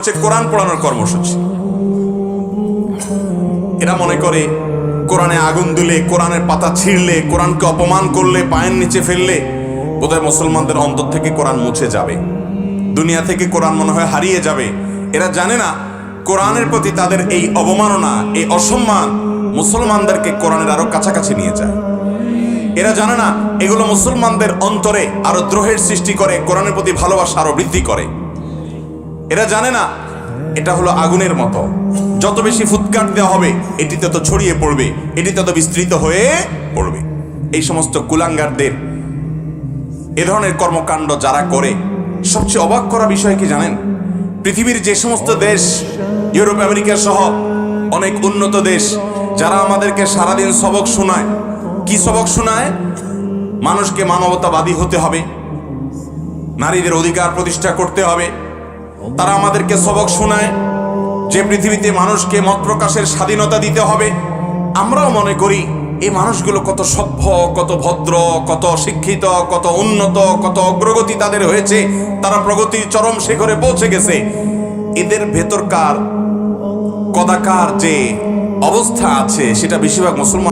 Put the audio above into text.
কোরআন পড়ানোর কর্মসূচি। এরা মনে করে কোরআনে আগুন দিলে, কোরআনের পাতা ছিঁড়লে, কোরআনকে অপমান করলে, পায়ের নিচে ফেললে বোধহয় মুসলমানদের অন্তর থেকে কোরআন মুছে যাবে, দুনিয়া থেকে কোরআন মনে হয় হারিয়ে যাবে। এরা জানে না কোরআনের প্রতি তাদের এই অবমাননা, এই অসম্মান মুসলমানদেরকে কোরআনের আরো কাছাকাছি নিয়ে যায়। এরা জানে না এগুলো মুসলমানদের অন্তরে আরো দ্রোহের সৃষ্টি করে, কোরআনের প্রতি ভালোবাসা আরো বৃদ্ধি করে। এরা জানে না এটা হলো আগুনের মতো, যত বেশি ফুৎকার দেওয়া হবে এটি তত ছড়িয়ে পড়বে, এটি তত বিস্তৃত হয়ে পড়বে। এই সমস্ত কুলাঙ্গারদের এ ধরনের কর্মকাণ্ড যারা করে, সবচেয়ে অবাক করা বিষয় কি জানেন? পৃথিবীর যে সমস্ত দেশ, ইউরোপ আমেরিকা সহ অনেক উন্নত দেশ, যারা আমাদেরকে সারাদিন সবক শোনায়, কি সবক শোনায়? মানুষকে মানবতাবাদী হতে হবে, নারীদের অধিকার প্রতিষ্ঠা করতে হবে। তারা আমাদেরকে সবক শোনায় যে পৃথিবীতে মানুষকে মত প্রকাশের স্বাধীনতা দিতে হবে। আমরাও মনে করি এই মানুষগুলো কত সভ্য, কত ভদ্র, কত শিক্ষিত, কত উন্নত, কত অগ্রগতি তাদের হয়েছে, তারা প্রগতির চরম শিখরে পৌঁছে গেছে। এদের ভেতরকার কদাকার যে অবস্থা আছে সেটা বেশিরভাগ মুসলমান